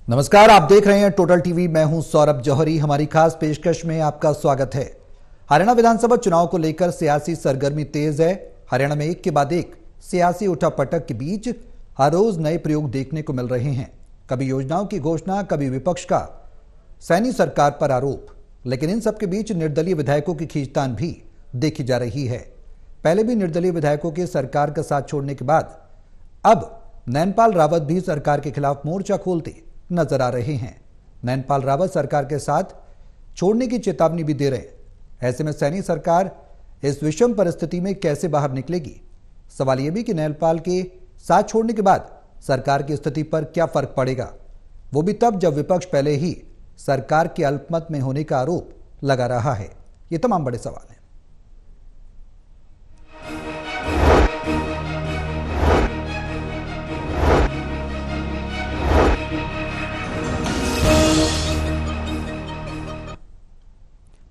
नमस्कार, आप देख रहे हैं टोटल टीवी। मैं हूं सौरभ जौहरी। हमारी खास पेशकश में आपका स्वागत है। हरियाणा विधानसभा चुनाव को लेकर सियासी सरगर्मी तेज है। हरियाणा में एक के बाद एक सियासी उठापटक के बीच हर रोज नए प्रयोग देखने को मिल रहे हैं। कभी योजनाओं की घोषणा, कभी विपक्ष का सैनी सरकार पर आरोप, लेकिन इन सबके बीच निर्दलीय विधायकों की खींचतान भी देखी जा रही है। पहले भी निर्दलीय विधायकों के सरकार का साथ छोड़ने के बाद अब नैनपाल रावत भी सरकार के खिलाफ मोर्चा खोलते नजर आ रहे हैं। नैनपाल रावत सरकार के साथ छोड़ने की चेतावनी भी दे रहे हैं। ऐसे में सैनी सरकार इस विषम परिस्थिति में कैसे बाहर निकलेगी? सवाल यह भी कि नैनपाल के साथ छोड़ने के बाद सरकार की स्थिति पर क्या फर्क पड़ेगा, वो भी तब जब विपक्ष पहले ही सरकार के अल्पमत में होने का आरोप लगा रहा है। ये तमाम बड़े सवाल हैं।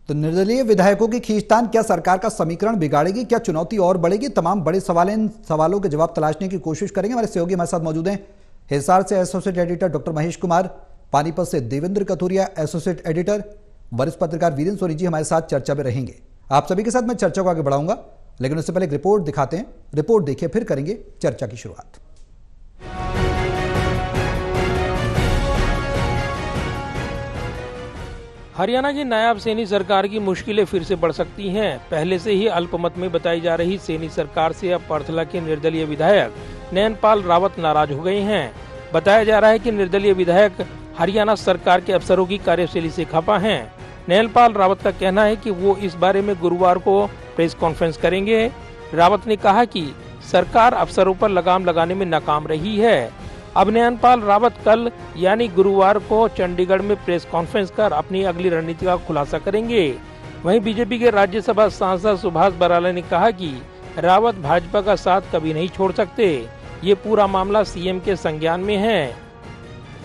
तो निर्दलीय विधायकों की खींचतान क्या सरकार का समीकरण बिगाड़ेगी? क्या चुनौती और बढ़ेगी? तमाम बड़े सवाल हैं। इन सवालों के जवाब तलाशने की कोशिश करेंगे। हमारे सहयोगी हमारे साथ मौजूद हैं। हिसार से associate editor doctor Mahesh Kumar, Panipat से देवेंद्र कथुरिया एसोसिएट एडिटर, वरिष्ठ पत्रकार वीरेंद्र सोनी जी हमारे साथ चर्चा में रहेंगे। आप सभी के साथ मैं चर्चा को आगे बढ़ाऊंगा, लेकिन उससे पहले एक रिपोर्ट दिखाते हैं। रिपोर्ट देखिए, फिर करेंगे चर्चा की शुरुआत। हरियाणा की नायाब सैनी सरकार की मुश्किलें फिर से बढ़ सकती हैं। पहले से ही अल्पमत में बताई जा रही सैनी सरकार से अब पर्थला के निर्दलीय विधायक नैनपाल रावत नाराज हो गए हैं। बताया जा रहा है कि निर्दलीय विधायक हरियाणा सरकार के अफसरों की कार्यशैली से खफा हैं। नैनपाल रावत का कहना है कि वो इस बारे में गुरुवार को प्रेस कॉन्फ्रेंस करेंगे। रावत ने कहा कि सरकार अफसरों पर लगाम लगाने में नाकाम रही है। अब नैनपाल रावत कल यानी गुरुवार को चंडीगढ़ में प्रेस कॉन्फ्रेंस कर अपनी अगली रणनीति का खुलासा करेंगे। वहीं बीजेपी के राज्यसभा सांसद सुभाष बराला ने कहा कि रावत भाजपा का साथ कभी नहीं छोड़ सकते। ये पूरा मामला सीएम के संज्ञान में है।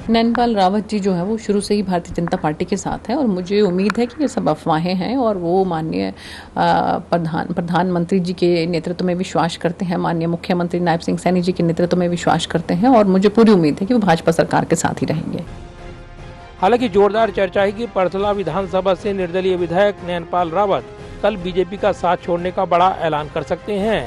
नैनपाल रावत जी जो है वो शुरू से ही भारतीय जनता पार्टी के साथ है और मुझे उम्मीद है कि ये सब अफवाहें हैं और वो माननीय प्रधानमंत्री जी के नेतृत्व में विश्वास करते हैं, माननीय मुख्यमंत्री नायब सिंह सैनी जी के नेतृत्व में विश्वास करते हैं और मुझे पूरी उम्मीद है कि वो भाजपा सरकार के साथ ही रहेंगे। हालांकि जोरदार चर्चा है कि पर्थला विधानसभा से निर्दलीय विधायक नैनपाल रावत कल बीजेपी का साथ छोड़ने का बड़ा ऐलान कर सकते हैं।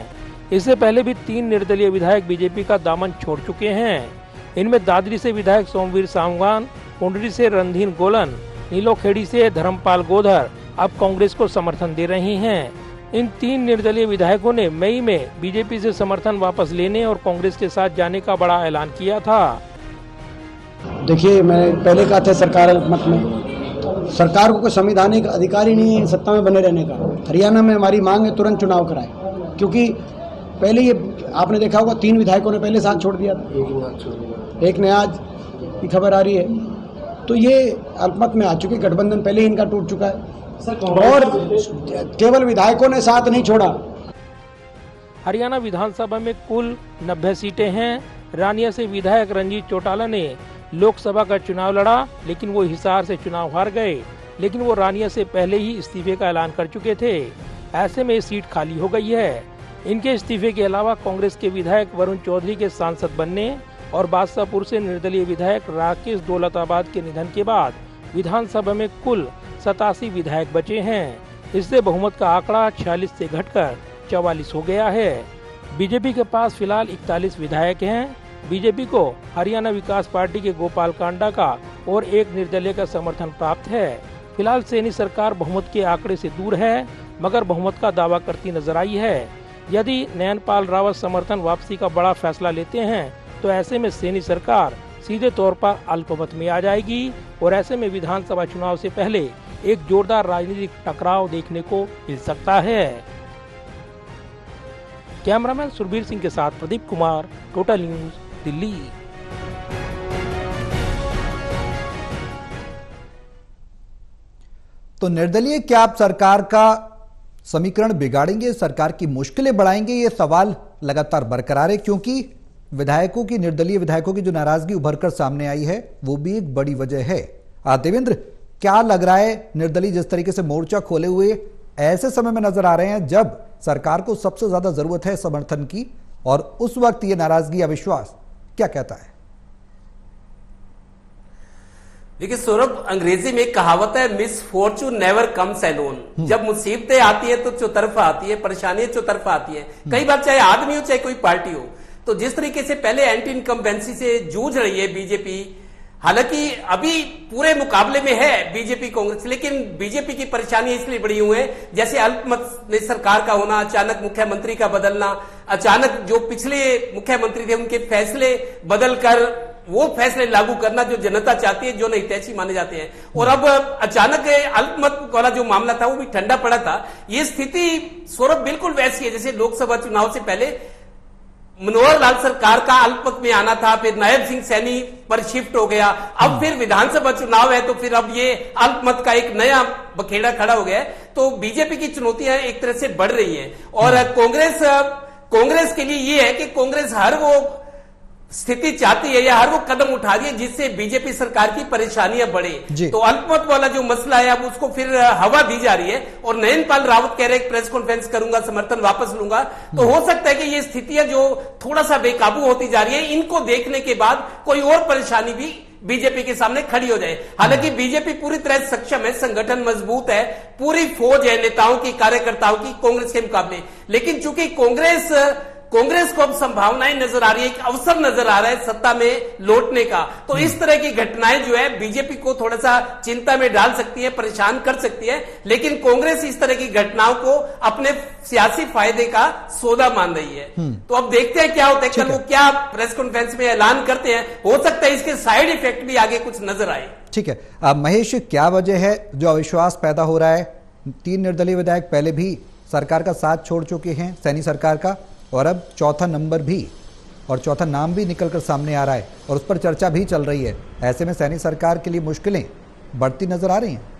इससे पहले भी 3 निर्दलीय विधायक बीजेपी का दामन छोड़ चुके हैं। इनमें दादरी से विधायक सोमवीर सांगवान, कुंडरी से रणधीर गोलन, नीलोखेड़ी से धर्मपाल गोधर अब कांग्रेस को समर्थन दे रहे हैं। इन 3 निर्दलीय विधायकों ने मई में बीजेपी से समर्थन वापस लेने और कांग्रेस के साथ जाने का बड़ा ऐलान किया था। देखिए, मैं पहले कहा था सरकार मत में सरकार को कोई संवैधानिक अधिकार ही नहीं है सत्ता में बने रहने का। हरियाणा में हमारी मांग है तुरंत चुनाव कराए, क्योंकि पहले ये आपने देखा होगा 3 विधायकों ने पहले साथ छोड़ दिया था, एक ने आज की खबर आ रही है। तो ये अल्पमत में आ चुके, गठबंधन पहले ही इनका टूट चुका है और केवल विधायकों ने साथ नहीं छोड़ा। हरियाणा विधानसभा में कुल 90 सीटें हैं। रानिया से विधायक रंजीत चौटाला ने लोकसभा का चुनाव लड़ा, लेकिन वो हिसार से चुनाव हार गए। लेकिन वो रानिया से पहले ही इस्तीफे का ऐलान कर चुके थे। ऐसे में सीट खाली हो गई है। इनके इस्तीफे के अलावा कांग्रेस के विधायक वरुण चौधरी के सांसद बनने और बादशाहपुर से निर्दलीय विधायक राकेश दौलताबाद के निधन के बाद विधानसभा में कुल 87 विधायक बचे हैं। इससे बहुमत का आंकड़ा 46 से घटकर 44 हो गया है। बीजेपी के पास फिलहाल 41 विधायक हैं। बीजेपी को हरियाणा विकास पार्टी के गोपाल कांडा का और एक निर्दलीय का समर्थन प्राप्त है। फिलहाल सैनी सरकार बहुमत के आंकड़े से दूर है, मगर बहुमत का दावा करती नजर आई है। यदि नैनपाल रावत समर्थन वापसी का बड़ा फैसला लेते हैं तो ऐसे में सैनी सरकार सीधे तौर पर अल्पमत में आ जाएगी और ऐसे में विधानसभा चुनाव से पहले एक जोरदार राजनीतिक टकराव देखने को मिल सकता है। कैमरामैन सुरबीर सिंह के साथ प्रदीप कुमार, टोटल न्यूज, दिल्ली। तो निर्दलीय क्या आप सरकार का समीकरण बिगाड़ेंगे, सरकार की मुश्किलें बढ़ाएंगे? ये सवाल लगातार बरकरार है, क्योंकि विधायकों की, निर्दलीय विधायकों की जो नाराजगी उभरकर सामने आई है वो भी एक बड़ी वजह है। देवेंद्र, क्या लग रहा है, निर्दलीय जिस तरीके से मोर्चा खोले हुए ऐसे समय में नजर आ रहे हैं जब सरकार को सबसे ज्यादा जरूरत है समर्थन की, और उस वक्त ये नाराजगी, अविश्वास क्या कहता है? देखिए सौरभ, अंग्रेजी में एक कहावत है, miss Fortune never comes alone. जब मुसीबतें आती है तो चौतरफा आती है, परेशानियां चौतरफा आती है, कई बार चाहे आदमी हो चाहे कोई पार्टी हो। तो जिस तरीके से पहले एंटी इनकम्बेंसी से जूझ रही है बीजेपी, हालांकि अभी पूरे मुकाबले में है बीजेपी कांग्रेस, लेकिन बीजेपी की परेशानी इसलिए बढ़ी हुई है, जैसे अल्पमत में सरकार का होना, अचानक मुख्यमंत्री का बदलना, अचानक जो पिछले मुख्यमंत्री थे उनके फैसले बदलकर वो फैसले लागू करना जो जनता चाहती है, जो हितैषी माने जाते हैं। और अब अचानक अल्पमत वाला जो मामला था वो भी ठंडा पड़ा था। ये स्थिति सौरभ बिल्कुल वैसी है जैसे लोकसभा चुनाव से पहले मनोहर लाल सरकार का अल्पमत में आना था, फिर नायब सिंह सैनी पर शिफ्ट हो गया, अब फिर विधानसभा चुनाव है तो फिर अब ये अल्पमत का एक नया बखेड़ा खड़ा हो गया है। तो बीजेपी की चुनौतियां एक तरह से बढ़ रही हैं। और कांग्रेस के लिए ये है कि कांग्रेस हर वो स्थिति चाहती है या हर वो कदम उठा रही है जिससे बीजेपी सरकार की परेशानियां बढ़े। तो अल्पमत वाला जो मसला है अब उसको फिर हवा दी जा रही है। और नयनपाल रावत कह रहे हैं प्रेस कॉन्फ्रेंस करूंगा, समर्थन वापस लूंगा। तो हो सकता है कि ये स्थितियां जो थोड़ा सा बेकाबू होती जा रही है, इनको देखने के बाद कोई और परेशानी भी बीजेपी के सामने खड़ी हो जाए। हालांकि बीजेपी पूरी तरह सक्षम है, संगठन मजबूत है, पूरी फौज है नेताओं की, कार्यकर्ताओं की कांग्रेस के मुकाबले। लेकिन चूंकि कांग्रेस को अब संभावनाएं नजर आ रही है, एक अवसर नजर आ रहा है सत्ता में लौटने का, तो इस तरह की घटनाएं जो है बीजेपी को थोड़ा सा चिंता में डाल सकती है, परेशान कर सकती है। लेकिन कांग्रेस इस तरह की घटनाओं को अपने सियासी फायदे का सौदा मान रही है। तो अब देखते हैं क्या होता है, कल वो क्या प्रेस कॉन्फ्रेंस में ऐलान करते हैं। हो सकता है इसके साइड इफेक्ट भी आगे कुछ नजर आए। ठीक है, महेश, क्या वजह है जो अविश्वास पैदा हो रहा है? 3 निर्दलीय विधायक पहले भी सरकार का साथ छोड़ चुके हैं, सैनी सरकार का, और अब चौथा नंबर भी और चौथा नाम भी निकलकर सामने आ रहा है और उस पर चर्चा भी चल रही है। ऐसे में सैनी सरकार के लिए मुश्किलें बढ़ती नजर आ रही हैं।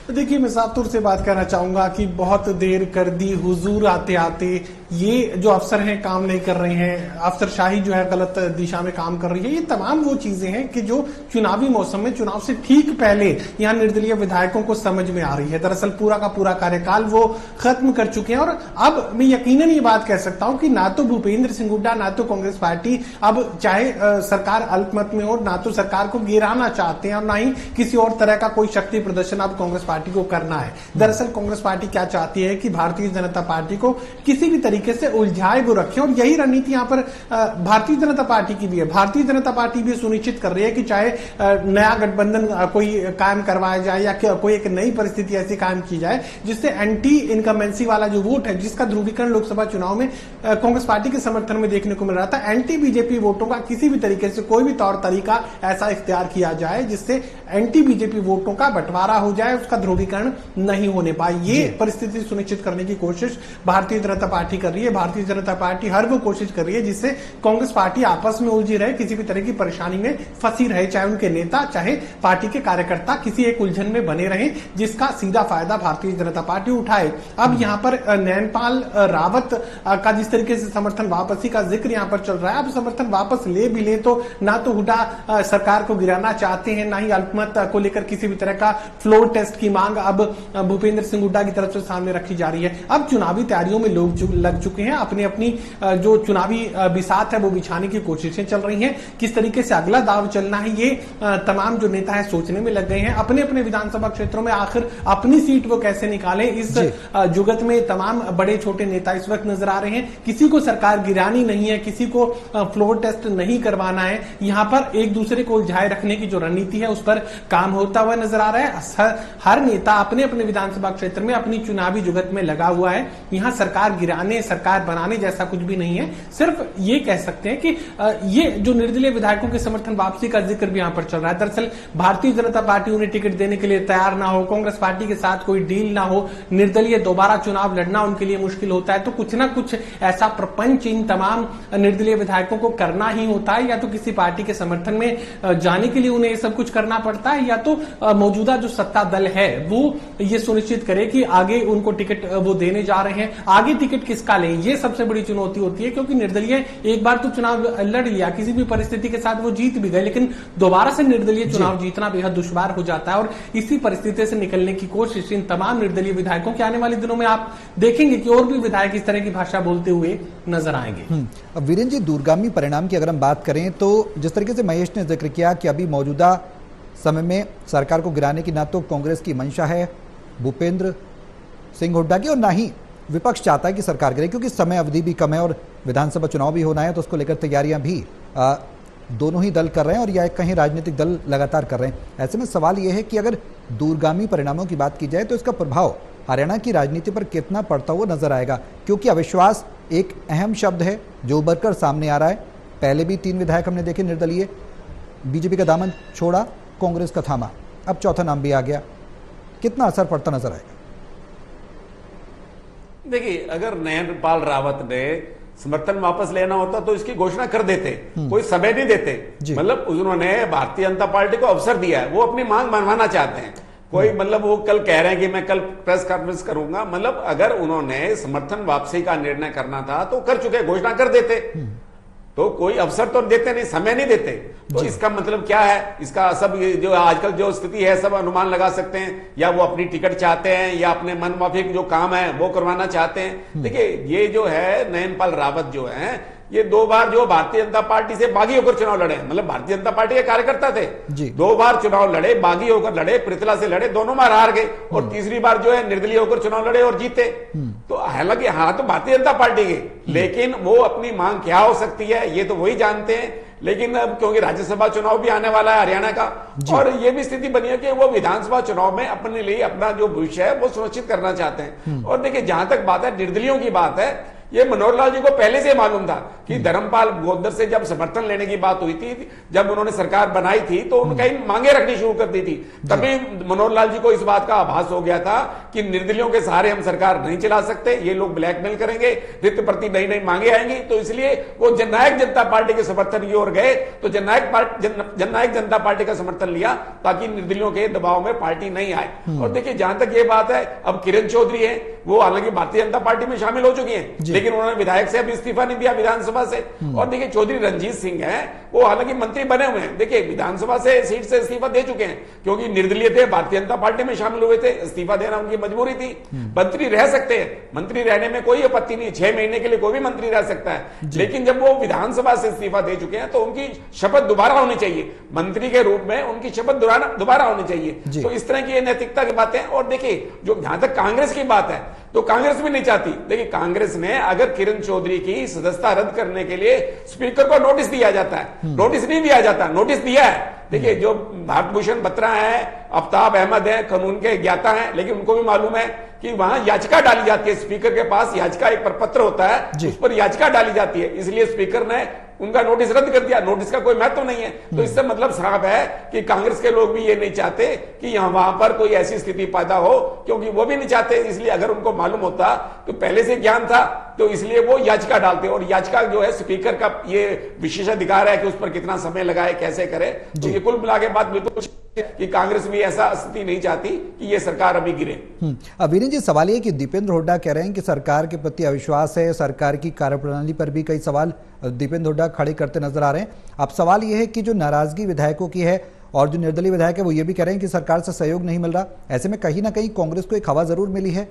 देखिए, मैं साफ तौर से बात करना चाहूंगा कि बहुत देर कर दी हुजूर आते आते। ये जो अफसर हैं काम नहीं कर रहे हैं, अफसरशाही जो है गलत दिशा में काम कर रही है। ये तमाम वो चीजें हैं कि जो चुनावी मौसम में चुनाव से ठीक पहले यहाँ निर्दलीय विधायकों को समझ में आ रही है। दरअसल पूरा का पूरा कार्यकाल वो खत्म कर चुके हैं। और अब मैं यकीनन ये बात कह सकता हूं कि ना तो भूपेंद्र सिंह हुड्डा, ना तो कांग्रेस पार्टी अब चाहे सरकार अल्पमत में हो, ना तो सरकार को गिराना चाहते हैं और ना ही किसी और तरह का कोई शक्ति प्रदर्शन अब कांग्रेस पार्टी को करना है। दरअसल कांग्रेस पार्टी क्या चाहती है कि भारतीय जनता पार्टी को किसी भी तरीके से उलझाए वो रखें। और यही रणनीति यहाँ पर भारतीय जनता पार्टी की भी है। भारतीय जनता पार्टी भी सुनिश्चित कर रही है कि चाहे नया गठबंधन कोई कायम करवाया जाए या कोई एक नई परिस्थिति ऐसी कायम की जाए जिससे एंटी इनकम्बेंसी वाला जो वोट है, जिसका ध्रुवीकरण लोकसभा चुनाव में कांग्रेस पार्टी के समर्थन में देखने को मिल रहा था, एंटी बीजेपी वोटों का किसी भी तरीके से कोई भी तौर तरीका ऐसा इख्तियार किया जाए जिससे एंटी बीजेपी वोटों का बंटवारा हो जाए, उसका ध्रुवीकरण नहीं होने पाए। ये परिस्थिति सुनिश्चित करने की कोशिश भारतीय जनता पार्टी कर रही है। भारतीय जनता पार्टी हर वो कोशिश कर रही है जिससे कांग्रेस पार्टी आपस में उलझी रहे, किसी भी तरह की परेशानी में फंसी रहे, चाहे उनके नेता चाहे पार्टी के कार्यकर्ता किसी एक उलझन में बने रहे, जिसका सीधा फायदा भारतीय जनता पार्टी उठाए। अब यहाँ पर नयनपाल रावत का जिस तरीके से समर्थन वापसी का जिक्र यहाँ पर चल रहा है, अब समर्थन वापस ले भी ले तो ना तो हुड्डा सरकार को गिराना चाहते हैं, ना ही अल्पमत को लेकर किसी भी तरह का फ्लोर टेस्ट की मांग अब भूपेंद्र सिंह हुड्डा की तरफ से सामने रखी जा रही है। अब चुनावी तैयारियों में लोग लग चुके हैं, अपनी अपनी जो चुनावी बिसात है वो बिछाने की कोशिशें चल रही हैं। किस तरीके से अगला दाव चलना है ये तमाम जो नेता है सोचने में लग गए हैं। अपने अपने विधानसभा क्षेत्रों में आखिर अपनी सीट वो कैसे निकालें, इस जुगत में तमाम बड़े छोटे नेता इस वक्त नजर आ रहे हैं। किसी को सरकार गिरानी नहीं है, किसी को फ्लोर टेस्ट नहीं करवाना है। यहाँ पर एक दूसरे को उलझाए रखने की जो रणनीति है उस पर काम होता हुआ नजर आ रहा है। हर नेता अपने अपने विधानसभा क्षेत्र में अपनी चुनावी जुगत में लगा हुआ है। यहाँ सरकार गिराने, सरकार बनाने जैसा कुछ भी नहीं है। सिर्फ ये कह सकते हैं कि ये जो निर्दलीय विधायकों के समर्थन वापसी का जिक्र भी यहाँ पर चल रहा है। दरअसल भारतीय जनता पार्टी उन्हें टिकट देने के लिए तैयार ना हो, कांग्रेस पार्टी के साथ कोई डील ना हो, निर्दलीय दोबारा चुनाव लड़ना उनके लिए मुश्किल होता है, तो कुछ ना कुछ ऐसा प्रपंच इन तमाम निर्दलीय विधायकों को करना ही होता है। या तो किसी पार्टी के समर्थन में जाने के लिए उन्हें ये सब कुछ करना पड़ता है, या तो मौजूदा जो सत्ता दल है वो ये सुनिश्चित करे कि आगे उनको टिकट वो देने जा रहे हैं, आगे टिकट किसका लें, ये सबसे बड़ी चुनौती होती है। क्योंकि निर्दलीय एक बार तो चुनाव लड़ लिया, किसी भी परिस्थिति के साथ वो जीत भी गए, लेकिन दोबारा से निर्दलीय चुनाव जीतना बेहद दुश्वार हो जाता है। और इसी परिस्थिति से निकलने की कोशिश इन तमाम निर्दलीय विधायकों के आने वाले दिनों में आप देखेंगे कि और भी विधायक इस तरह की भाषा बोलते हुए नजर आएंगे। अब वीरेंद्र जी, दूरगामी परिणाम की अगर हम बात करें तो जिस तरीके से महेश ने जिक्र किया कि अभी मौजूदा समय में सरकार को गिराने की ना तो कांग्रेस की मंशा है भूपेंद्र सिंह हुड्डा की, और ना ही विपक्ष चाहता है कि सरकार गिरे, क्योंकि समय अवधि भी कम है और विधानसभा चुनाव भी होना है, तो उसको लेकर तैयारियां भी दोनों ही दल कर रहे हैं और या कहीं राजनीतिक दल लगातार कर रहे हैं। ऐसे में सवाल यह है कि अगर दूरगामी परिणामों की बात की जाए तो इसका प्रभाव हरियाणा की राजनीति पर कितना पड़ता हुआ नजर आएगा, क्योंकि अविश्वास एक अहम शब्द है जो उभर कर सामने आ रहा है। पहले भी 3 विधायक हमने देखे निर्दलीय, बीजेपी का दामन छोड़ा, कांग्रेस का थामा, अब चौथा नाम भी आ गया। कितना असर पड़ता नजर आएगा? देखिए, अगर नयनपाल रावत ने समर्थन वापस लेना होता तो इसकी घोषणा कर देते, कोई समय नहीं देते। मतलब उन्होंने भारतीय जनता पार्टी को अवसर दिया है, वो अपनी मांग मनवाना चाहते हैं। कोई मतलब वो कल कह रहे हैं कि मैं कल प्रेस कॉन्फ्रेंस करूंगा, मतलब अगर उन्होंने समर्थन वापसी का निर्णय करना था तो कर चुके, घोषणा कर देते, तो कोई अवसर तो देते नहीं, समय नहीं देते। तो इसका मतलब क्या है, इसका सब जो आजकल जो स्थिति है सब अनुमान लगा सकते हैं, या वो अपनी टिकट चाहते हैं या अपने मन माफिक जो काम है वो करवाना चाहते हैं। देखिए, ये जो है नयनपाल रावत जो है, ये 2 बार जो भारतीय जनता पार्टी से बागी होकर चुनाव लड़े, मतलब भारतीय जनता पार्टी के कार्यकर्ता थे, 2 बार चुनाव लड़े, बागी होकर लड़े, पृथला से लड़े, दोनों बार हार गए, और तीसरी बार जो है निर्दलीय होकर चुनाव लड़े और जीते। तो हालांकि हाँ तो भारतीय जनता पार्टी के, लेकिन वो अपनी मांग क्या हो सकती है ये तो वही जानते हैं। लेकिन अब क्योंकि राज्यसभा चुनाव भी आने वाला है हरियाणा का, और ये भी स्थिति बनी है कि वो विधानसभा चुनाव में अपने लिए अपना जो भविष्य है वो सुनिश्चित करना चाहते हैं। और देखिए, जहां तक बात है निर्दलियों की बात है, ये मनोहर लाल जी को पहले से मालूम था कि धर्मपाल गोदर से जब समर्थन लेने की बात हुई थी, जब उन्होंने सरकार बनाई थी तो उनका मांगे रखनी शुरू कर दी थी। तभी मनोहर लाल जी को इस बात का आभास हो गया था कि निर्दलियों के सहारे हम सरकार नहीं चला सकते, ये लोग ब्लैकमेल करेंगे, रिक्त प्रति नई नई मांगे आएंगी। तो इसलिए वो जननायक जनता पार्टी के समर्थन की ओर गए, तो जननायक जनता पार्टी का समर्थन लिया ताकि निर्दलियों के दबाव में पार्टी नहीं आए। और देखिए, जहां तक ये बात है, अब किरण चौधरी है, वो हालांकि भारतीय जनता पार्टी में शामिल हो चुकी है, लेकिन उन्होंने विधायक से अभी इस्तीफा नहीं दिया विधानसभा से। और देखिए, चौधरी रंजीत सिंह हैं, वो हालांकि मंत्री बने हुए हैं, देखिए विधानसभा से सीट से इस्तीफा दे चुके हैं, क्योंकि निर्दलीय थे, भारतीय जनता पार्टी में शामिल हुए थे, इस्तीफा देना उनकी मजबूरी थी। मंत्री रह सकते हैं, मंत्री रहने में कोई आपत्ति नहीं, 6 महीने के लिए कोई भी मंत्री रह सकता है, लेकिन जब वो विधानसभा से इस्तीफा दे चुके हैं तो उनकी शपथ दोबारा होनी चाहिए, मंत्री के रूप में उनकी शपथ दोबारा होनी चाहिए। तो इस तरह की नैतिकता की बातें। और देखिए, जो जहां तक कांग्रेस की बात है, तो कांग्रेस भी नहीं चाहती। देखिए, कांग्रेस ने अगर किरण चौधरी की सदस्यता रद्द करने के लिए स्पीकर को नोटिस दिया जाता है, नोटिस नहीं दिया जाता, नोटिस दिया है। देखिए, जो भारत भूषण बत्रा है, आफ्ताब अहमद है, कानून के ज्ञाता हैं, लेकिन उनको भी मालूम है कि वहां याचिका डाली जाती है, स्पीकर के पास याचिका एक प्रपत्र होता है, उस पर याचिका डाली जाती है, इसलिए स्पीकर ने उनका नोटिस रद्द कर दिया। नोटिस का कोई महत्व नहीं है। तो इससे मतलब साफ है कि कांग्रेस के लोग भी ये नहीं चाहते कि यहां वहां पर कोई ऐसी स्थिति पैदा हो, क्योंकि वो भी नहीं चाहते। इसलिए अगर उनको मालूम होता तो पहले से ज्ञान था, तो इसलिए वो याचिका डालते। और याचिका जो है, स्पीकर का ये विशेषाधिकार है कि उस पर कितना समय लगाए, कैसे करे। तो ये कुल मिला के बात बिल्कुल कि कांग्रेस भी ऐसा स्थिति नहीं चाहती कि ये सरकार अभी गिरे। वीरेंद्र जी, सवाल ये कि दीपेंद्र हुड्डा कह रहे हैं कि सरकार के प्रति अविश्वास है, सरकार की कार्यप्रणाली पर भी कई सवाल दीपेंद्र हुड्डा खड़े करते नजर आ रहे हैं। अब सवाल यह है कि जो नाराजगी विधायकों की है और जो निर्दलीय विधायक है वो ये भी कह रहे हैं कि सरकार से सहयोग नहीं मिल रहा। ऐसे में कहीं ना कहीं कांग्रेस को एक हवा जरूर मिली है।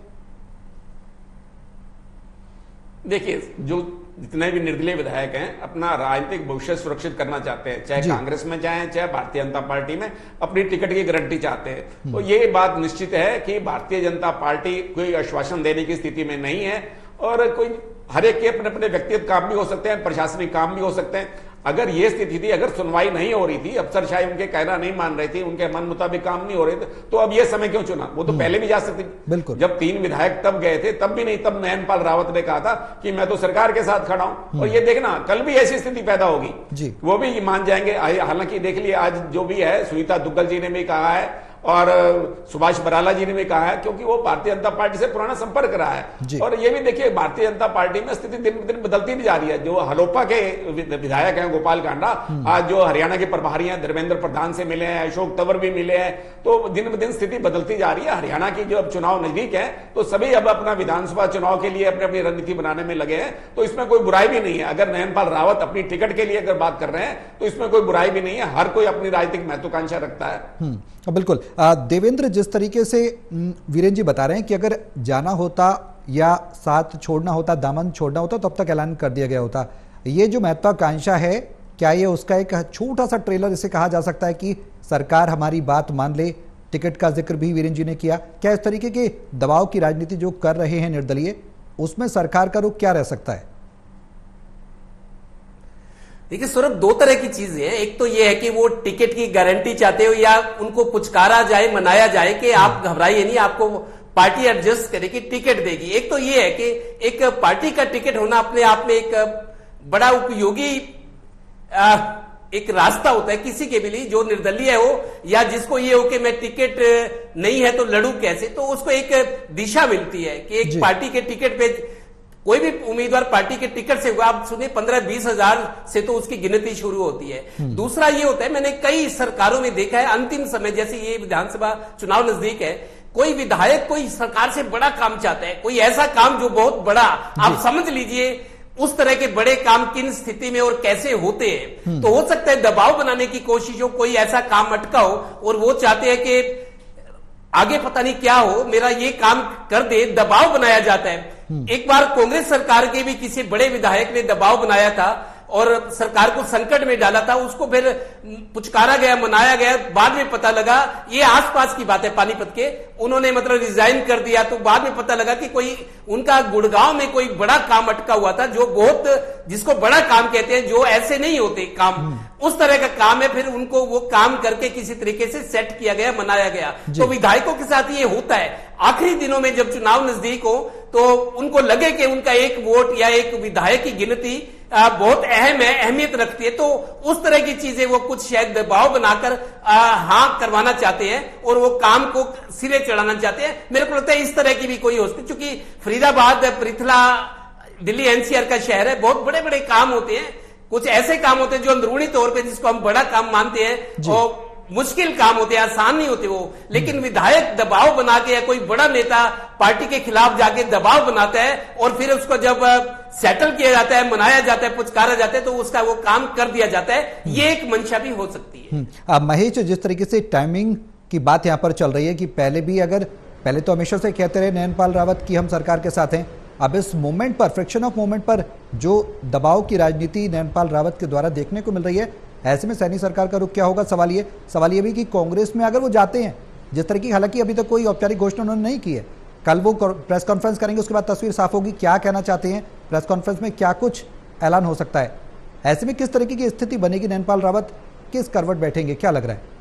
देखिए, जो जितने भी निर्दलीय विधायक हैं अपना राजनीतिक भविष्य सुरक्षित करना चाहते हैं, चाहे कांग्रेस में जाएं चाहे भारतीय जनता पार्टी में, अपनी टिकट की गारंटी चाहते हैं। तो ये बात निश्चित है कि भारतीय जनता पार्टी कोई आश्वासन देने की स्थिति में नहीं है, और कोई हर एक के अपने अपने व्यक्तिगत काम भी हो सकते हैं, प्रशासनिक काम भी हो सकते हैं। अगर ये स्थिति थी, अगर सुनवाई नहीं हो रही थी, अफसरशाही उनके कहना नहीं मान रही थी, उनके मन मुताबिक काम नहीं हो रहे थे, तो अब ये समय क्यों चुना? वो तो पहले भी जा सकती। बिल्कुल, जब 3 विधायक तब गए थे तब भी नहीं, तब नयनपाल रावत ने कहा था कि मैं तो सरकार के साथ खड़ा हूं। और ये देखना, कल भी ऐसी स्थिति पैदा होगी, वो भी मान जाएंगे। हालांकि देख लिया, आज जो भी है, सुनीता दुग्गल जी ने भी कहा है और सुभाष बराला जी ने भी कहा है, क्योंकि वो भारतीय जनता पार्टी से पुराना संपर्क रहा है। और ये भी देखिए भारतीय जनता पार्टी में स्थिति दिन ब दिन बदलती भी जा रही है। जो हलोपा के विधायक हैं गोपाल कांडा, आज जो हरियाणा के प्रभारी हैं धर्मेंद्र प्रधान से मिले हैं, अशोक तंवर भी मिले हैं, तो दिन ब दिन स्थिति बदलती जा रही है। हरियाणा की जो अब चुनाव नजदीक है तो सभी अब अपना विधानसभा चुनाव के लिए अपनी अपनी रणनीति बनाने में लगे हैं, तो इसमें कोई बुराई भी नहीं है। अगर नयनपाल रावत अपनी टिकट के लिए अगर बात कर रहे हैं तो इसमें कोई बुराई भी नहीं है। हर कोई अपनी राजनीतिक महत्वाकांक्षा रखता है। बिल्कुल। देवेंद्र, जिस तरीके से वीरेंद्र जी बता रहे हैं कि अगर जाना होता या साथ छोड़ना होता, दामन छोड़ना होता, तब तक ऐलान कर दिया गया होता। ये जो महत्वाकांक्षा है, क्या ये उसका एक छोटा सा ट्रेलर इसे कहा जा सकता है कि सरकार हमारी बात मान ले? टिकट का जिक्र भी वीरेंद्र जी ने किया। क्या इस तरीके के दबाव की राजनीति जो कर रहे हैं निर्दलीय, उसमें सरकार का रुख क्या रह सकता है? देखिए सौरभ, दो तरह की चीजें हैं। एक तो ये है कि वो टिकट की गारंटी चाहते हो या उनको पुचकारा जाए, मनाया जाए कि आप घबराइए नहीं, आपको पार्टी एडजस्ट करेगी, टिकट देगी। एक तो ये है कि एक पार्टी का टिकट होना अपने आप में एक बड़ा उपयोगी एक रास्ता होता है किसी के भी लिए, जो निर्दलीय हो या जिसको ये हो कि मैं टिकट नहीं है तो लड़ू कैसे, तो उसको एक दिशा मिलती है कि एक पार्टी के टिकट पे कोई भी उम्मीदवार पार्टी के टिकट से हुआ, आप सुनिए 15-20 हजार से तो उसकी गिनती शुरू होती है। दूसरा ये होता है, मैंने कई सरकारों में देखा है अंतिम समय, जैसे ये विधानसभा चुनाव नजदीक है, कोई विधायक कोई सरकार से बड़ा काम चाहता है, कोई ऐसा काम जो बहुत बड़ा, आप समझ लीजिए उस तरह के बड़े काम किन स्थिति में और कैसे होते हैं। तो हो सकता है दबाव बनाने की कोशिश हो, कोई ऐसा काम अटका हो और वो चाहते हैं कि आगे पता नहीं क्या हो, मेरा ये काम कर दे, दबाव बनाया जाता है। एक बार कांग्रेस सरकार के भी किसी बड़े विधायक ने दबाव बनाया था और सरकार को संकट में डाला था, उसको फिर पुचकारा गया, मनाया गया, बाद में पता लगा, ये आसपास की बात है पानीपत के, उन्होंने मतलब रिजाइन कर दिया, तो बाद में पता लगा कि कोई उनका गुड़गांव में कोई बड़ा काम अटका हुआ था, जो बहुत, जिसको बड़ा काम कहते हैं, जो ऐसे नहीं होते काम, उस तरह का काम है। फिर उनको वो काम करके किसी तरीके से सेट किया गया, मनाया गया। तो विधायकों के साथ ये होता है, आखिरी दिनों में जब चुनाव नजदीक हो तो उनको लगे कि उनका एक वोट या एक विधायक की गिनती बहुत अहम है, अहमियत रखती है, तो उस तरह की चीजें वो कुछ शायद दबाव बनाकर हाँ करवाना चाहते हैं और वो काम को सिरे चढ़ाना चाहते हैं। मेरे को लगता है इस तरह की भी कोई हो सकती है, क्योंकि फरीदाबाद, पृथला, दिल्ली एनसीआर का शहर है, बहुत बड़े बड़े काम होते हैं, कुछ ऐसे काम होते हैं जो अंदरूनी तौर पे जिसको हम बड़ा काम मानते हैं और मुश्किल काम होते हैं, आसान नहीं होते वो, लेकिन विधायक दबाव बना के या कोई बड़ा नेता पार्टी के खिलाफ जाके दबाव बनाता है और फिर उसको जब सेटल किया जाता है, मनाया जाता है, पुचकारा जाता है, तो उसका वो काम कर दिया जाता है। ये एक मंशा भी हो सकती है। महेश, जिस तरीके से टाइमिंग की बात यहाँ पर चल रही है कि पहले तो हमेशा से कहते रहे नयनपाल रावत की हम सरकार के साथ हैं, अब इस मोमेंट पर, फ्रिक्शन ऑफ मोमेंट पर जो दबाव की राजनीति नयनपाल रावत के द्वारा देखने को मिल रही है, ऐसे में सैनी सरकार का रुख क्या होगा? सवाल ये भी कि कांग्रेस में अगर वो जाते हैं, जिस तरह की, हालांकि अभी तक कोई औपचारिक घोषणा उन्होंने नहीं की है, कल वो प्रेस कॉन्फ्रेंस करेंगे, उसके बाद तस्वीर साफ होगी क्या कहना चाहते हैं, प्रेस कॉन्फ्रेंस में क्या कुछ ऐलान हो सकता है। ऐसे में किस तरीके की स्थिति बनेगी? नयनपाल रावत किस करवट बैठेंगे, क्या लग रहा है?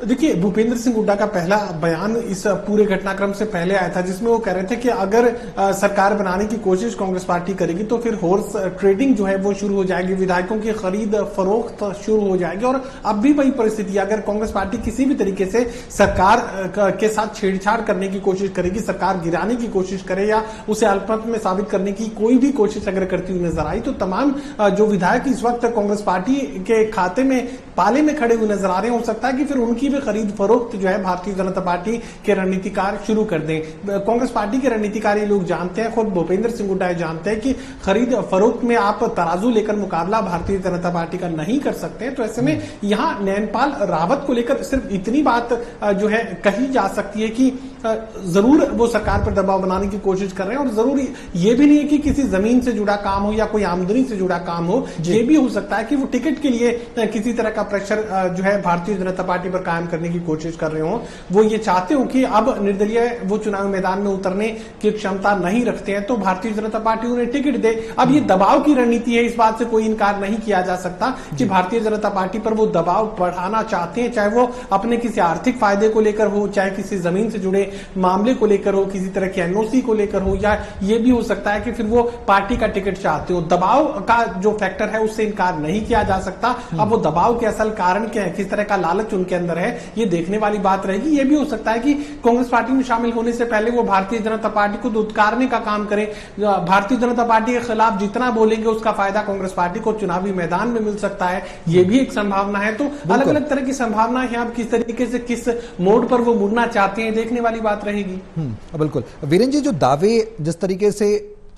देखिए, भूपेंद्र सिंह हुड्डा का पहला बयान इस पूरे घटनाक्रम से पहले आया था, जिसमें वो कह रहे थे कि अगर सरकार बनाने की कोशिश कांग्रेस पार्टी करेगी तो फिर हॉर्स ट्रेडिंग जो है वो शुरू हो जाएगी, विधायकों की खरीद फरोख्त शुरू हो जाएगी। और अब भी वही परिस्थिति, अगर कांग्रेस पार्टी किसी भी तरीके से सरकार के साथ छेड़छाड़ करने की कोशिश करेगी, सरकार गिराने की कोशिश करे या उसे अल्पमत में साबित करने की कोई भी कोशिश अगर करती हुई नजर आई, तो तमाम जो विधायक इस वक्त कांग्रेस पार्टी के खाते में पाले में खड़े हुए नजर आ रहे हैं। हो सकता है कि फिर उनकी भी खरीद फरोख्त जो है भारतीय जनता पार्टी के रणनीतिकार शुरू कर दें। कांग्रेस पार्टी के रणनीतिकार ये लोग जानते हैं, खुद भूपेंद्र सिंह हुड्डा जानते हैं कि खरीद फरोख्त में आप तराजू लेकर मुकाबला भारतीय जनता पार्टी का नहीं कर सकते। तो ऐसे में यहां नयनपाल रावत को लेकर सिर्फ इतनी बात जो है कही जा सकती है कि जरूर वो सरकार पर दबाव बनाने की कोशिश कर रहे हैं, और जरूर ये भी नहीं है कि किसी जमीन से जुड़ा काम हो या कोई आमदनी से जुड़ा काम हो, ये भी हो सकता है कि वो टिकट के लिए किसी तरह का प्रेशर जो है भारतीय जनता पार्टी पर कायम करने की कोशिश कर रहे हो। वो ये चाहते हो कि अब निर्दलीय वो चुनाव मैदान में उतरने की क्षमता नहीं रखते हैं तो भारतीय जनता पार्टी उन्हें टिकट दे। अब ये दबाव की रणनीति है, इस बात से कोई इनकार नहीं किया जा सकता कि भारतीय जनता पार्टी पर वो दबाव बढ़ाना चाहते हैं, चाहे वो अपने किसी आर्थिक फायदे को लेकर हो, चाहे किसी जमीन से जुड़े मामले को लेकर हो, किसी तरह के एनओसी को लेकर हो, या ये भी हो सकता है कि फिर वो पार्टी का टिकट चाहते हो। दबाव का जो फैक्टर है उससे इनकार नहीं किया जा सकता। अब वो दबाव के असल कारण क्या है, किस तरह का लालच उनके अंदर है, ये देखने वाली बात रहेगी। ये भी हो सकता है कि कांग्रेस पार्टी में शामिल होने से पहले वो भारतीय जनता पार्टी को दुत्कारने का काम करें। भारतीय जनता पार्टी के खिलाफ जितना बोलेंगे उसका फायदा कांग्रेस पार्टी को चुनावी मैदान में मिल सकता है, ये भी एक संभावना है। तो अलग अलग तरह की संभावना है। अब किस तरीके से किस मोड पर वो मुड़ना चाहते हैं, देखने वाली बात रहेगी। बिल्कुल वीरेंद्र जी, जो दावे जिस तरीके से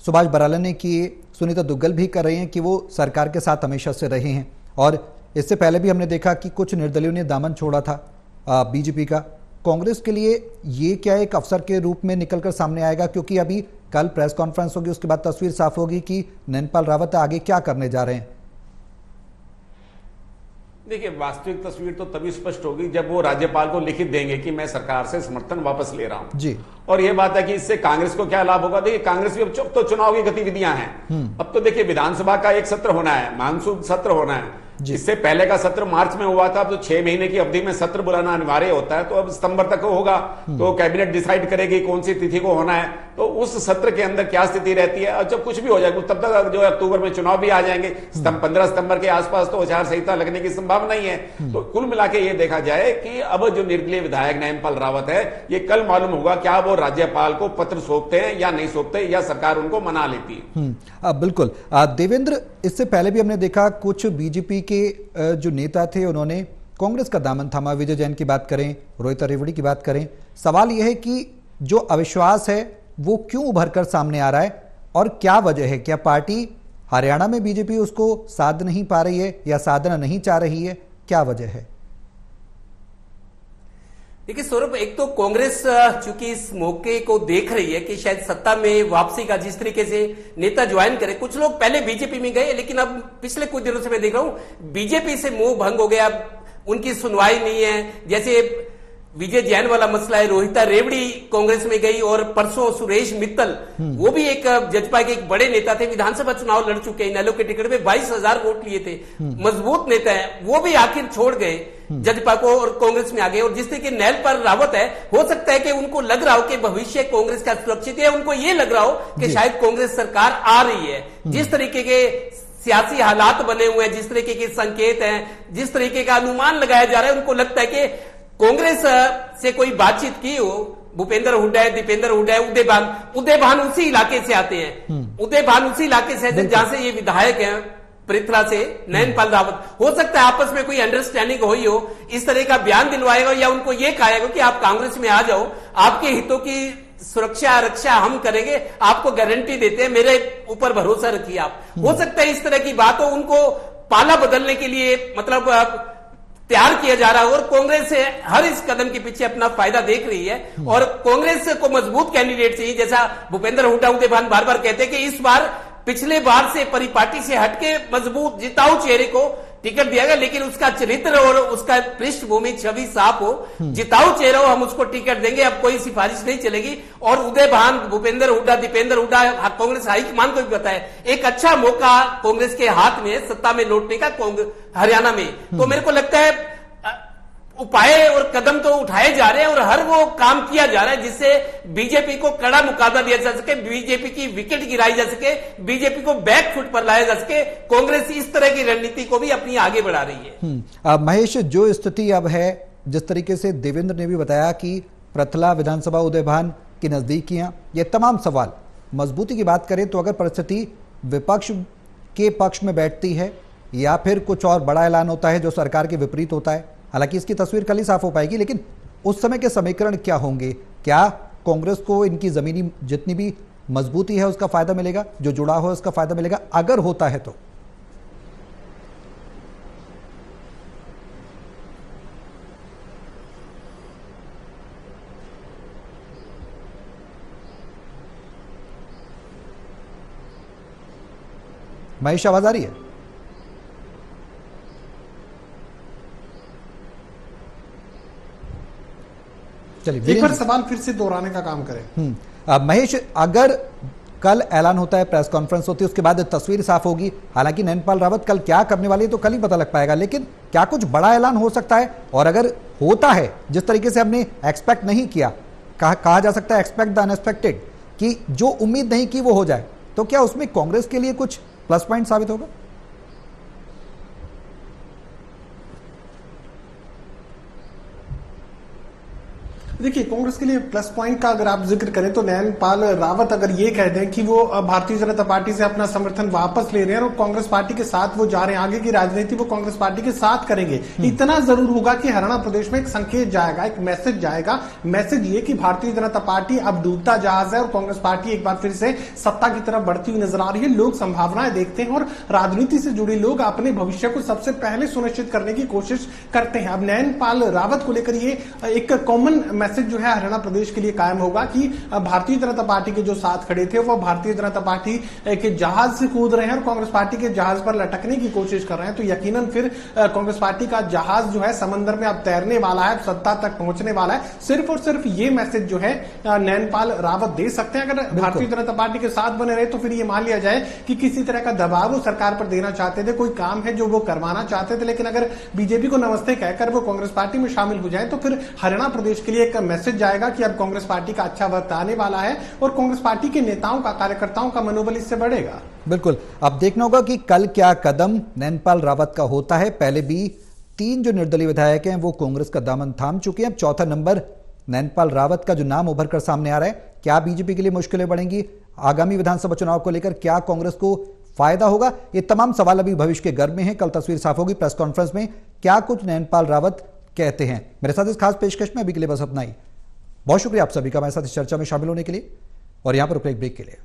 सुभाष बराला ने किए, सुनीता दुग्गल भी कर रही हैं कि वो सरकार के साथ हमेशा से रहे हैं, और इससे पहले भी हमने देखा कि कुछ निर्दलियों ने दामन छोड़ा था बीजेपी का। कांग्रेस के लिए ये क्या एक अवसर के रूप में निकलकर सामने आएगा, क्योंकि अभी कल प्रेस कॉन्फ्रेंस होगी, उसके बाद तस्वीर साफ होगी कि नैनपाल रावत आगे क्या करने जा रहे हैं। देखिए, वास्तविक तस्वीर तो तभी स्पष्ट होगी जब वो राज्यपाल को लिखित देंगे कि मैं सरकार से समर्थन वापस ले रहा हूं जी। और ये बात है कि इससे कांग्रेस को क्या लाभ होगा। देखिए, कांग्रेस भी अब चुप तो चुनाव की गतिविधियां हैं। अब तो देखिए, विधानसभा का एक सत्र होना है, मानसून सत्र होना है। इससे पहले का सत्र मार्च में हुआ था। अब तो 6 महीने की अवधि में सत्र बुलाना अनिवार्य होता है, तो अब सितंबर तक होगा। तो कैबिनेट डिसाइड करेगी कौन सी तिथि को होना है, तो उस सत्र के अंदर क्या स्थिति रहती है। और जब कुछ भी हो जाएगा तब तक जो अक्टूबर में चुनाव भी आ जाएंगे। 15 सितंबर के आसपास तो आचार संहिता लगने की संभावना ही है। तो कुल मिला के ये देखा जाए कि अब जो निर्दलीय विधायक नैनपाल रावत है, ये कल मालूम होगा क्या वो राज्यपाल को पत्र सौंपते हैं या नहीं सौंपते, या सरकार उनको मना लेती है। बिल्कुल देवेंद्र, इससे पहले भी हमने देखा कुछ बीजेपी के जो नेता थे उन्होंने कांग्रेस का दामन थामा। विजय जैन की बात करें, रोहित रेवड़ी की बात करें, सवाल यह है कि जो अविश्वास है वो क्यों उभर कर सामने आ रहा है और क्या वजह है? क्या पार्टी हरियाणा में बीजेपी उसको साध नहीं पा रही है या साधना नहीं चाह रही है, क्या वजह है? देखिए सौरभ, एक तो कांग्रेस चूंकि इस मौके को देख रही है कि शायद सत्ता में वापसी का जिस तरीके से नेता ज्वाइन करे। कुछ लोग पहले बीजेपी में गए, लेकिन अब पिछले कुछ दिनों से मैं देख रहा हूं बीजेपी से मोह भंग हो गया, उनकी सुनवाई नहीं है। जैसे विजय जैन वाला मसला है, रोहिता रेवड़ी कांग्रेस में गई, और परसों सुरेश मित्तल, वो भी एक जजपा के एक बड़े नेता थे, विधानसभा चुनाव लड़ चुके हैं, इनेलो के टिकट पे 22,000 वोट लिए थे, मजबूत नेता है, वो भी आखिर छोड़ गए जजपा को और कांग्रेस में आ गए। और जिस तरीके नैनपाल रावत है, हो सकता है कि उनको लग रहा हो कि भविष्य कांग्रेस का सुरक्षित है, उनको ये लग रहा हो कि शायद कांग्रेस सरकार आ रही है। जिस तरीके के सियासी हालात बने हुए हैं, जिस तरीके के संकेत हैं, जिस तरीके का अनुमान लगाया जा रहा है, उनको लगता है कि कांग्रेस से कोई बातचीत की हो, भूपेंद्र हुड्डा है, दीपेंद्र हुड्डा है, उदय भान उसी इलाके से आते हैं, उदय भान उसी इलाके से जहां से ये विधायक हैं, पृथ्वी से नैनपाल रावत। हो सकता है आपस में कोई अंडरस्टैंडिंग हुई हो, इस तरह का बयान दिलवाएगा या उनको ये कहेगा कि आप कांग्रेस में आ जाओ, आपके हितों की सुरक्षा रक्षा हम करेंगे, आपको गारंटी देते हैं, मेरे ऊपर भरोसा रखिए आप। हो सकता है इस तरह की बात हो, उनको पाला बदलने के लिए मतलब तैयार किया जा रहा है, और कांग्रेस हर इस कदम के पीछे अपना फायदा देख रही है। और कांग्रेस को मजबूत कैंडिडेट चाहिए, जैसा भूपेंद्र हुड्डा उदय भान बार बार कहते हैं कि इस बार पिछले बार से परिपाटी से हटके मजबूत जिताऊ चेहरे को टिकट दिया गया, लेकिन उसका चरित्र और उसका पृष्ठभूमि छवि साफ हो, जिताऊ चेहरा हो, हम उसको टिकट देंगे, अब कोई सिफारिश नहीं चलेगी। और उदय भान, भूपेंद्र हुड्डा, दीपेंद्र हुड्डा, कांग्रेस हाईकमान को भी पता है एक अच्छा मौका कांग्रेस के हाथ में है सत्ता में लौटने का हरियाणा में। तो मेरे को लगता है उपाय और कदम तो उठाए जा रहे हैं और हर वो काम किया जा रहा है जिससे बीजेपी को कड़ा मुकाबला दिया जा सके, बीजेपी की विकेट गिराई जा सके, बीजेपी को बैक फुट पर लाया जा सके। कांग्रेस इस तरह की रणनीति को भी अपनी आगे बढ़ा रही है। महेश, जो स्थिति अब है, जिस तरीके से देवेंद्र ने भी बताया कि पृथला विधानसभा उदय भान की नजदीकियां, ये तमाम सवाल मजबूती की बात करें तो अगर परिस्थिति विपक्ष के पक्ष में बैठती है या फिर कुछ और बड़ा ऐलान होता है जो सरकार के विपरीत होता है, हालांकि इसकी तस्वीर कल ही साफ हो पाएगी, लेकिन उस समय के समीकरण क्या होंगे? क्या कांग्रेस को इनकी जमीनी जितनी भी मजबूती है उसका फायदा मिलेगा, जो जुड़ा हो उसका फायदा मिलेगा? अगर होता है तो महेश, आवाज आ रही है? चलिए एक बार सवाल फिर से दोहराने का काम करें। महेश, अगर कल ऐलान होता है, प्रेस कॉन्फ्रेंस होती है, उसके बाद तस्वीर साफ होगी। हालांकि नैनपाल रावत कल क्या करने वाली है तो कल ही पता लग पाएगा, लेकिन क्या कुछ बड़ा ऐलान हो सकता है? और अगर होता है, जिस तरीके से हमने एक्सपेक्ट नहीं किया, कहा जा सकता है एक्सपेक्ट द अनएक्सपेक्टेड, कि जो उम्मीद नहीं की वो हो जाए, तो क्या उसमें कांग्रेस के लिए कुछ प्लस पॉइंट साबित होगा? देखिए, कांग्रेस के लिए प्लस पॉइंट का अगर आप जिक्र करें तो नैनपाल रावत अगर ये कह दें कि वो भारतीय जनता पार्टी से अपना समर्थन वापस ले रहे हैं और कांग्रेस पार्टी के साथ वो जा रहे हैं, आगे की राजनीति वो कांग्रेस पार्टी के साथ करेंगे, इतना जरूर होगा कि हरियाणा प्रदेश में एक संकेत जाएगा, एक मैसेज जाएगा। मैसेज ये कि भारतीय जनता पार्टी अब डूबता जहाज है और कांग्रेस पार्टी एक बार फिर से सत्ता की तरफ बढ़ती हुई नजर आ रही है। लोग संभावनाएं देखते हैं और राजनीति से जुड़े लोग अपने भविष्य को सबसे पहले सुनिश्चित करने की कोशिश करते हैं। अब नैनपाल रावत को लेकर ये एक कॉमन मैसेज जो है हरियाणा प्रदेश के लिए कायम होगा कि भारतीय जनता पार्टी के जो साथ खड़े थे वो भारतीय जनता पार्टी के जहाज से कूद रहे हैं और कांग्रेस पार्टी के जहाज पर लटकने की कोशिश कर रहे हैं, तो यकीनन फिर कांग्रेस पार्टी का जहाज जो है समंदर में अब तैरने वाला है, सत्ता तक पहुंचने वाला है। सिर्फ और सिर्फ ये मैसेज जो है नैनपाल रावत दे सकते हैं। अगर भारतीय जनता पार्टी के साथ बने रहे तो फिर ये मान लिया जाए कि किसी तरह का दबाव वो सरकार पर देना चाहते थे, कोई काम है जो वो करवाना चाहते थे, लेकिन अगर बीजेपी को नमस्ते कहकर वो कांग्रेस पार्टी में शामिल हो जाए तो फिर हरियाणा प्रदेश के लिए एक मैसेज जाएगा कि अब कांग्रेस पार्टी का अच्छा वक्त आने वाला है और कांग्रेस पार्टी के नेताओं का, कार्यकर्ताओं का मनोबल इससे बढ़ेगा। बिल्कुल, अब देखना होगा कि कल क्या कदम नैनपाल रावत का होता है। पहले भी 3 जो निर्दलीय विधायक हैं वो कांग्रेस का दामन थाम चुके हैं। अब चौथा नंबर नैनपाल रावत का जो नाम उभर कर सामने आ रहा है, क्या बीजेपी के लिए मुश्किलें बढ़ेंगी? आगामी विधानसभा चुनाव को लेकर क्या कांग्रेस को फायदा होगा? ये तमाम सवाल अभी भविष्य के गर्भ में हैं। कल तस्वीर साफ होगी प्रेस कॉन्फ्रेंस में क्या कुछ नैनपाल रावत कहते हैं। मेरे साथ इस खास पेशकश में अभी के लिए बस इतना ही। बहुत शुक्रिया आप सभी का हमारे साथ इस चर्चा में शामिल होने के लिए और यहां पर ब्रेक के लिए।